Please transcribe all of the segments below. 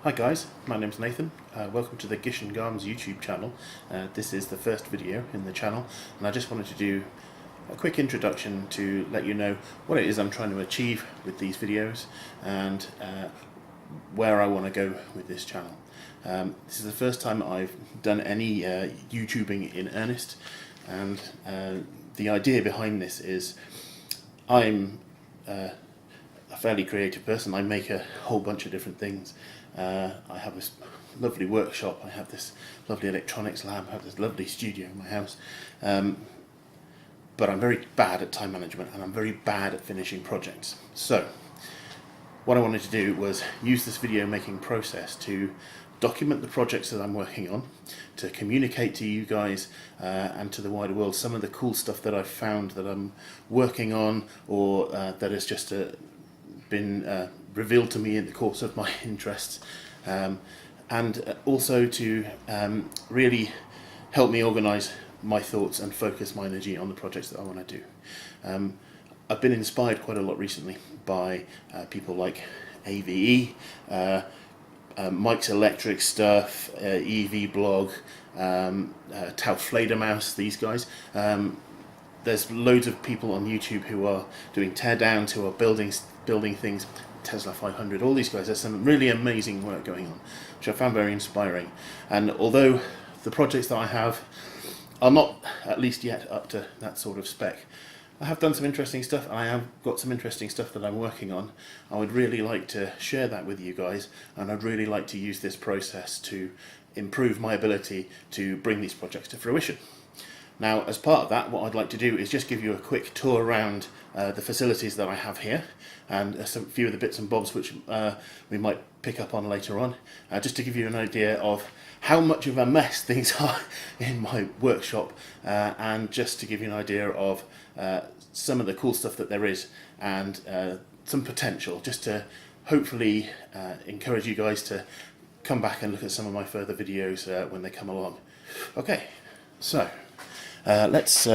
Hi guys, my name's Nathan. Welcome to the Gish and Garms YouTube channel. This is the first video in the channel, and I just wanted to do a quick introduction to let you know what it is I'm trying to achieve with these videos and where I want to go with this channel. This is the first time I've done any YouTubing in earnest, and the idea behind this is I'm a fairly creative person. I make a whole bunch of different things. I have this lovely workshop, I have this lovely electronics lab, I have this lovely studio in my house, but I'm very bad at time management and I'm very bad at finishing projects. So what I wanted to do was use this video making process to document the projects that I'm working on, to communicate to you guys and to the wider world some of the cool stuff that I've found that I'm working on, or that has just been revealed to me in the course of my interests, and also to really help me organise my thoughts and focus my energy on the projects that I want to do. I've been inspired quite a lot recently by people like AVE, Mike's Electric Stuff, EV Blog, Tau Fledermaus, these guys. There's loads of people on YouTube who are doing teardowns, who are building things, Tesla 500, all these guys. There's some really amazing work going on, which I found very inspiring. And although the projects that I have are not, at least yet, up to that sort of spec, I have done some interesting stuff, and I have got some interesting stuff that I'm working on. I would really like to share that with you guys, and I'd really like to use this process to improve my ability to bring these projects to fruition. Now, as part of that, what I'd like to do is just give you a quick tour around the facilities that I have here, and a few of the bits and bobs which we might pick up on later on, just to give you an idea of how much of a mess things are in my workshop, and just to give you an idea of some of the cool stuff that there is, and some potential, just to hopefully encourage you guys to come back and look at some of my further videos when they come along. Okay, so let's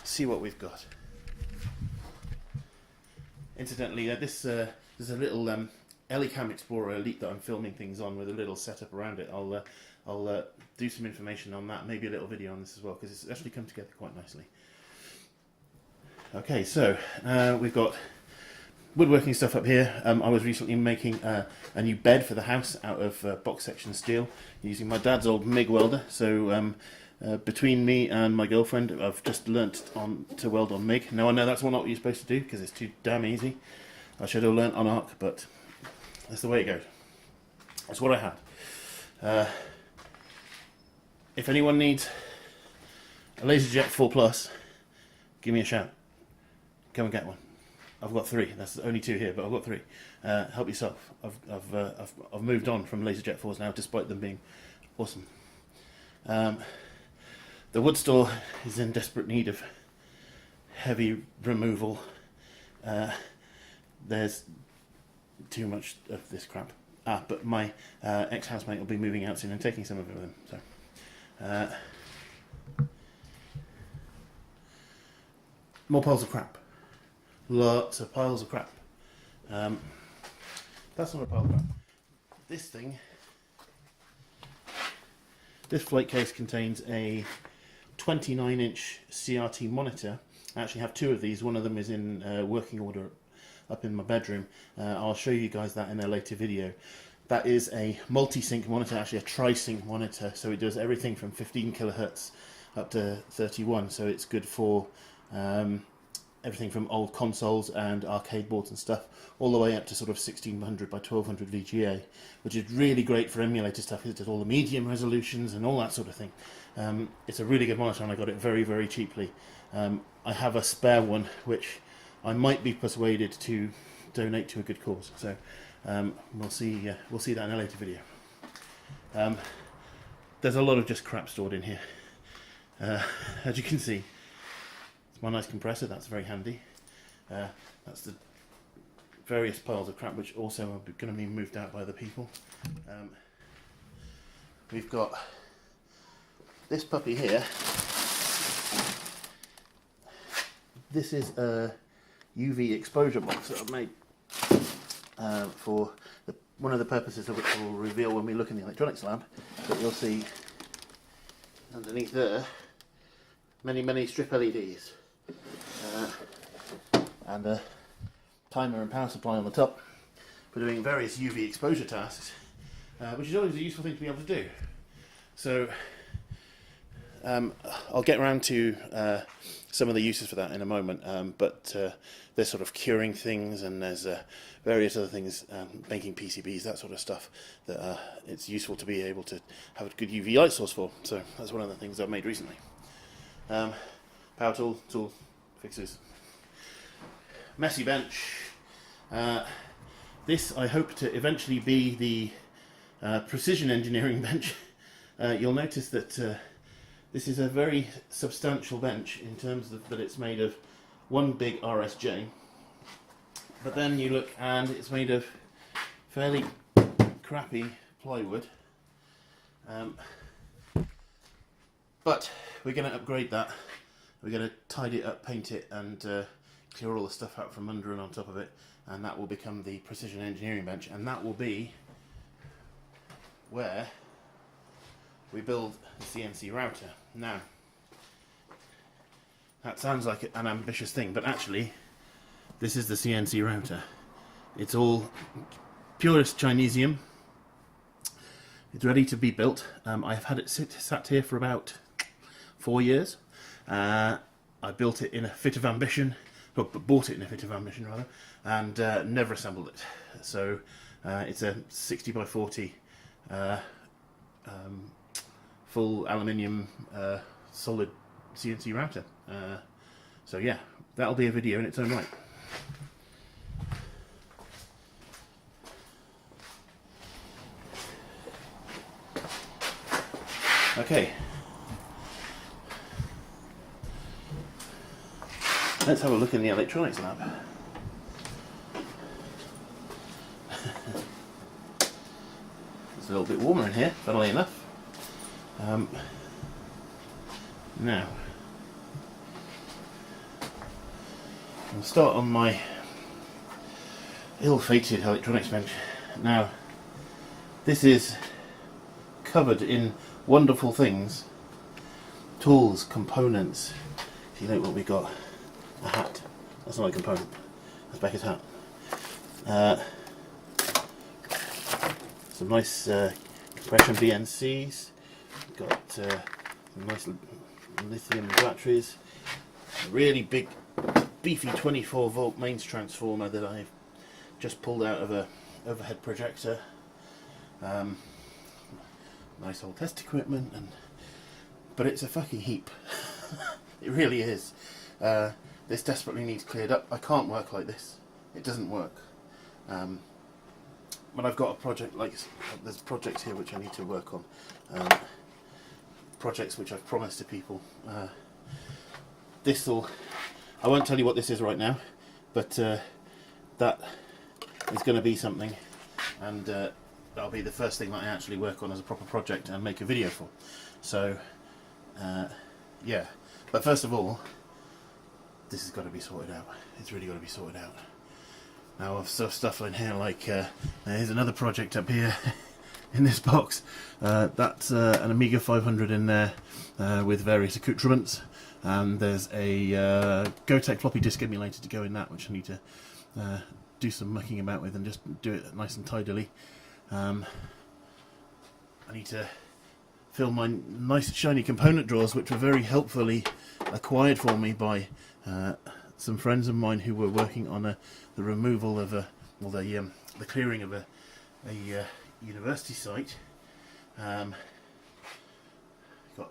see what we've got. Incidentally, this is a little Elecam Explorer Elite that I'm filming things on, with a little setup around it. I'll do some information on that, maybe a little video on this as well, because it's actually come together quite nicely. Okay, so we've got woodworking stuff up here. I was recently making a new bed for the house out of box section steel using my dad's old MIG welder. So between me and my girlfriend, I've just learnt to weld on MIG. Now I know that's not what you're supposed to do, because it's too damn easy. I should have learnt on arc, but that's the way it goes. That's what I had. If anyone needs a LaserJet 4 Plus, give me a shout. Come and get one. I've got 3. That's only 2 here, but I've got 3. Help yourself. I've moved on from LaserJet 4s now, despite them being awesome. The wood store is in desperate need of heavy removal. There's too much of this crap. But my ex-housemate will be moving out soon and taking some of it with him. So, more piles of crap. Lots of piles of crap. That's not a pile of crap. This thing, this flight case contains a 29-inch CRT monitor. I actually have 2 of these. One of them is in working order up in my bedroom. I'll show you guys that in a later video. That is a multi-sync monitor, actually a tri-sync monitor, so it does everything from 15 kilohertz up to 31, so it's good for everything from old consoles and arcade boards and stuff, all the way up to sort of 1600 by 1200 VGA, which is really great for emulator stuff. It does all the medium resolutions and all that sort of thing. It's a really good monitor, and I got it very, very cheaply. I have a spare one which I might be persuaded to donate to a good cause, so we'll see that in a later video. There's a lot of just crap stored in here. As you can see, it's my nice compressor, that's very handy. That's the various piles of crap which also are going to be moved out by other people. We've got this puppy here. This is a UV exposure box that I've made for the one of the purposes of which we'll reveal when we look in the electronics lab, that you'll see underneath there many strip LEDs and a timer and power supply on the top for doing various UV exposure tasks, which is always a useful thing to be able to do. So I'll get around to some of the uses for that in a moment, but there's sort of curing things, and there's various other things, making PCBs, that sort of stuff, that it's useful to be able to have a good UV light source for. So that's one of the things I've made recently. Power tool fixes. Messy bench. This I hope to eventually be the precision engineering bench. You'll notice that this is a very substantial bench in terms of that it's made of one big RSJ, but then you look and it's made of fairly crappy plywood, but we're going to upgrade that. We're going to tidy it up, paint it, and clear all the stuff out from under and on top of it, and that will become the precision engineering bench, and that will be where we build the CNC router. Now, that sounds like an ambitious thing, but actually this is the CNC router. It's all purest Chinesium. It's ready to be built. I've had it sat here for about 4 years. I built it in a fit of ambition, or bought it in a fit of ambition rather, and never assembled it. So it's a 60 by 40 full aluminium solid CNC router. So yeah, that'll be a video in its own right. Okay, let's have a look in the electronics lab. It's a little bit warmer in here, funnily enough. Now, I'll start on my ill-fated electronics bench. Now, this is covered in wonderful things, tools, components. If you look what we got, a hat. That's not a component. That's Becca's hat. Some nice compression BNCs. Got some nice lithium batteries. A really big, beefy 24 volt mains transformer that I've just pulled out of a overhead projector. Nice old test equipment, but it's a fucking heap. It really is. This desperately needs cleared up. I can't work like this. It doesn't work. But I've got a project, like there's projects here which I need to work on. Projects which I've promised to people. I won't tell you what this is right now, but that is going to be something, and that'll be the first thing that I actually work on as a proper project and make a video for. So yeah, but first of all, this has got to be sorted out. It's really got to be sorted out. Now I've stuff in here like here's another project up here in this box. That's an Amiga 500 in there with various accoutrements, and there's a Gotek floppy disk emulator to go in that, which I need to do some mucking about with and just do it nice and tidily. I need to fill my nice shiny component drawers, which were very helpfully acquired for me by some friends of mine who were working on the removal of the clearing of a university site. Got a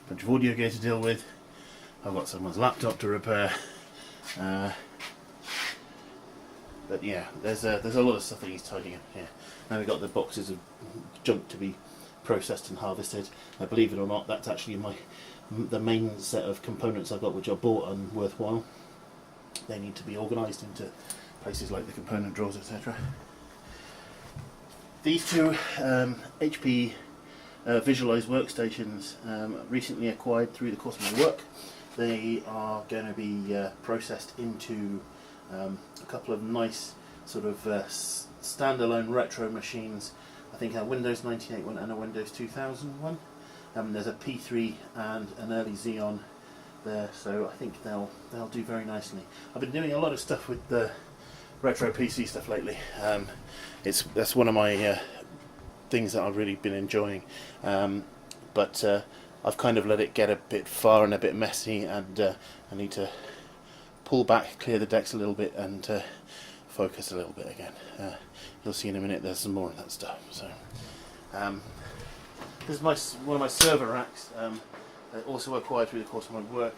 bunch of audio gear to deal with. I've got someone's laptop to repair. But yeah, there's a lot of stuff that he's tidying up here. Now we've got the boxes of junk to be processed and harvested. Believe it or not, that's actually the main set of components I've got, which are bought and worthwhile. They need to be organised into places like the component drawers, etc. These two HP Visualize workstations, recently acquired through the course of my work. They are going to be processed into a couple of nice sort of standalone retro machines. I think a Windows 98 one and a Windows 2000 one. There's a P3 and an early Xeon there, so I think they'll do very nicely. I've been doing a lot of stuff with the retro PC stuff lately. That's one of my things that I've really been enjoying, but I've kind of let it get a bit far and a bit messy, and I need to pull back, clear the decks a little bit, and focus a little bit again. You'll see in a minute there's some more of that stuff. So this is one of my server racks, also acquired through the course of my work.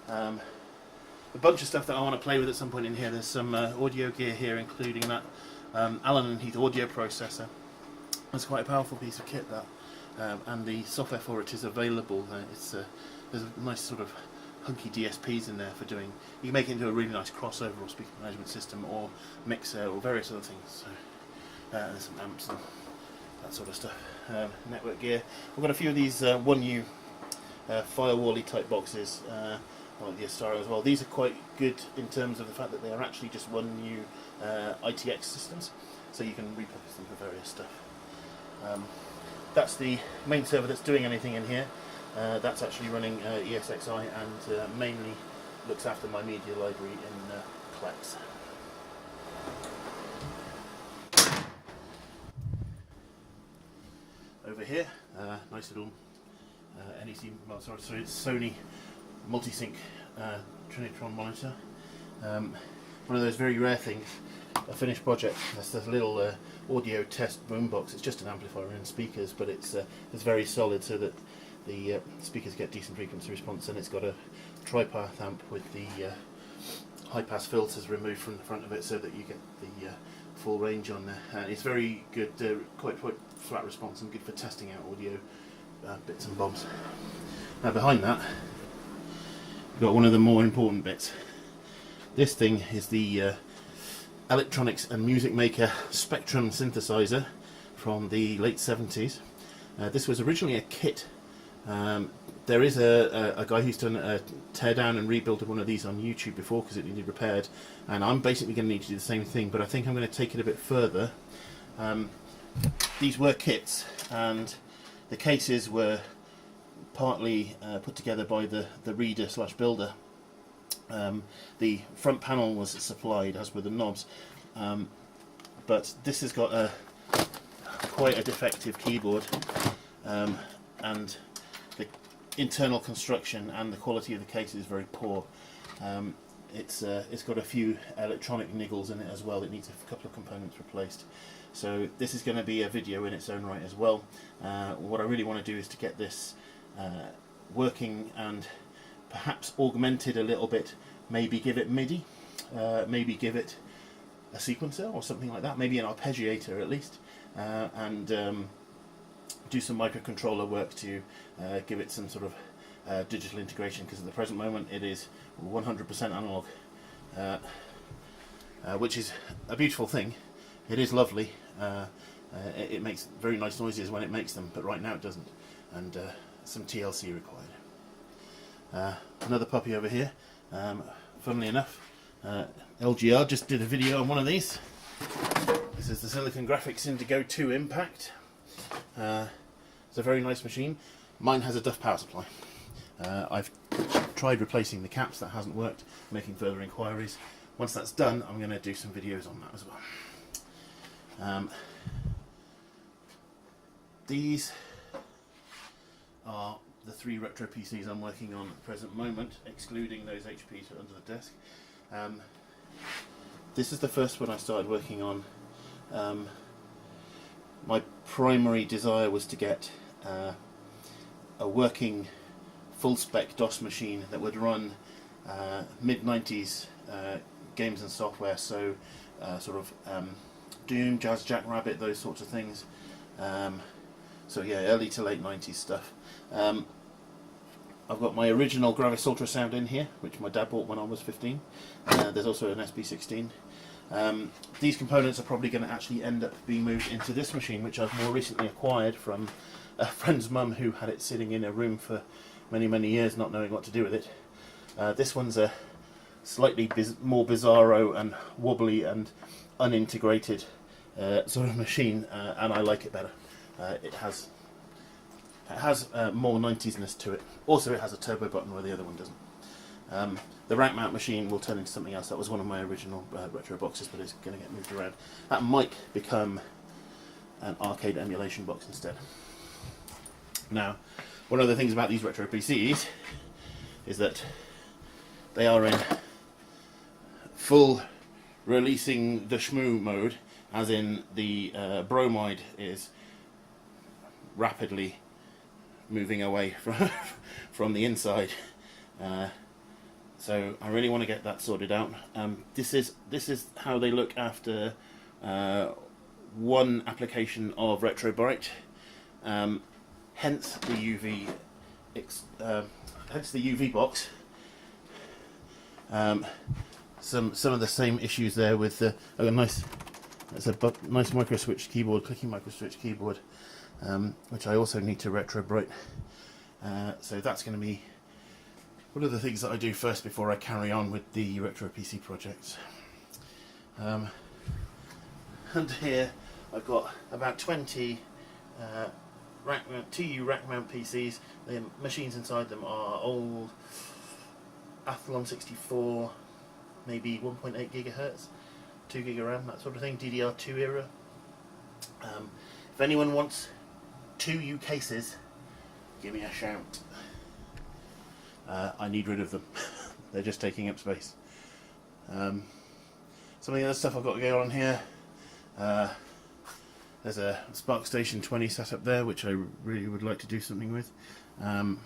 A bunch of stuff that I want to play with at some point in here. There's some audio gear here, including that Allen & Heath audio processor. It's quite a powerful piece of kit, that, and the software for it is available. There's a nice sort of hunky DSPs in there for doing. You can make it into a really nice crossover or speaker management system or mixer or various other things. So there's some amps and that sort of stuff. Network gear. I've got a few of these 1U firewall-y type boxes. I like the Astaro as well. These are quite good in terms of the fact that they are actually just 1U ITX systems, so you can repurpose them for various stuff. That's the main server that's doing anything in here. That's actually running ESXi and mainly looks after my media library in Plex. Over here, nice little NEC, well, sorry, it's Sony multi-sync Trinitron monitor. One of those very rare things, a finished project. That's the little audio test boombox. It's just an amplifier and speakers, but it's very solid so that the speakers get decent frequency response, and it's got a tri-path amp with the high-pass filters removed from the front of it so that you get the full range on there. And it's very good, quite flat response, and good for testing out audio bits and bobs. Now behind that, we've got one of the more important bits. This thing is the Electronics and Music Maker Spectrum synthesizer from the late 70s. This was originally a kit. There is a guy who's done a tear down and rebuild of one of these on YouTube before because it needed repaired, and I'm basically going to need to do the same thing, but I think I'm going to take it a bit further. These were kits, and the cases were partly put together by the reader slash builder. The front panel was supplied, as were the knobs, but this has got quite a defective keyboard, and the internal construction and the quality of the case is very poor. It's got a few electronic niggles in it as well. It needs a couple of components replaced. So this is going to be a video in its own right as well. What I really want to do is to get this working and perhaps augmented a little bit. Maybe give it MIDI, maybe give it a sequencer or something like that, maybe an arpeggiator at least, and do some microcontroller work to give it some sort of digital integration, because at the present moment it is 100% analog, which is a beautiful thing. It is lovely. It makes very nice noises when it makes them, but right now it doesn't, and some TLC required. Another puppy over here. Funnily enough, LGR just did a video on one of these. This is the Silicon Graphics Indigo 2 Impact. It's a very nice machine. Mine has a Duff power supply. I've tried replacing the caps, that hasn't worked, making further inquiries. Once that's done, I'm going to do some videos on that as well. These are the 3 retro PCs I'm working on at the present moment, excluding those HPs under the desk. This is the first one I started working on. My primary desire was to get a working full-spec DOS machine that would run mid-90s games and software, so sort of Doom, Jazz Jackrabbit, those sorts of things. So yeah, early to late 90s stuff. I've got my original Gravis Ultrasound in here, which my dad bought when I was 15. There's also an SB16. These components are probably going to actually end up being moved into this machine, which I've more recently acquired from a friend's mum who had it sitting in a room for many years not knowing what to do with it. This one's a slightly more bizarro and wobbly and unintegrated sort of machine, and I like it better. It has more 90s-ness to it. Also, it has a turbo button where the other one doesn't. The rack mount machine will turn into something else. That was one of my original retro boxes, but it's going to get moved around. That might become an arcade emulation box instead. Now, one of the things about these retro PCs is that they are in full releasing the shmoo mode, as in the bromide is rapidly moving away from the inside. So I really want to get that sorted out. This is how they look after one application of Retro Bright. Hence the UV, hence the UV box. Some of the same issues there with the nice micro switch keyboard, clicking micro switch keyboard, which I also need to Retro Bright. So that's going to be one of the things that I do first before I carry on with the Retro PC projects. And here I've got about 20 TU rack mount PCs. The machines inside them are old Athlon 64, maybe 1.8 gigahertz, 2 gig of RAM, that sort of thing, DDR2 era. If anyone wants 2U cases, give me a shout. I need rid of them. They're just taking up space. Some of the other stuff I've got going on here. There's a SparkStation 20 set up there, which I really would like to do something with. And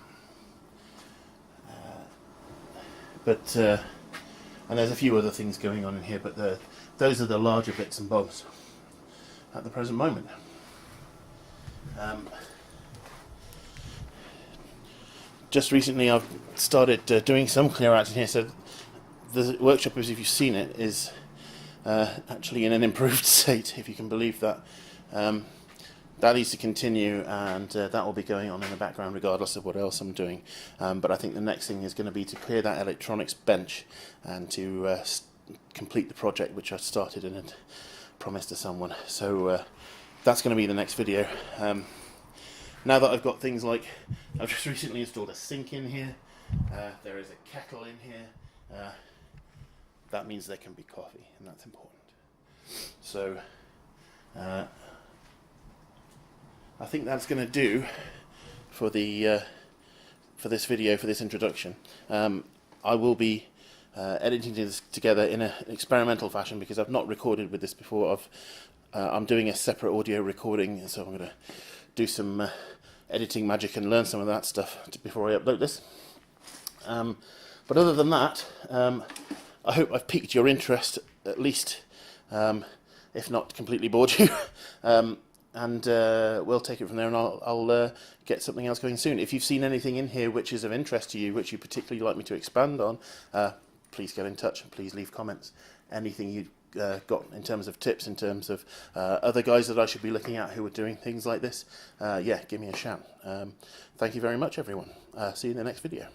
there's a few other things going on in here, but those are the larger bits and bobs at the present moment. Just recently I've started doing some clear out in here, so the workshop, as if you've seen it, is actually in an improved state, if you can believe that. That needs to continue, and that will be going on in the background regardless of what else I'm doing. But I think the next thing is going to be to clear that electronics bench and to complete the project which I started and had promised to someone. So that's going to be the next video. Now that I've got things like, I've just recently installed a sink in here, there is a kettle in here, that means there can be coffee, and that's important. So I think that's going to do for the for this video, for this introduction. I will be editing this together in an experimental fashion because I've not recorded with this before. I'm doing a separate audio recording, so I'm going to do some editing magic and learn some of that stuff before I upload this. But other than that, I hope I've piqued your interest at least, if not completely bored you. And we'll take it from there, and I'll get something else going soon. If you've seen anything in here which is of interest to you, which you particularly like me to expand on, please get in touch and please leave comments. Anything you've got in terms of tips, in terms of other guys that I should be looking at who are doing things like this, yeah, give me a shout. Thank you very much, everyone. See you in the next video.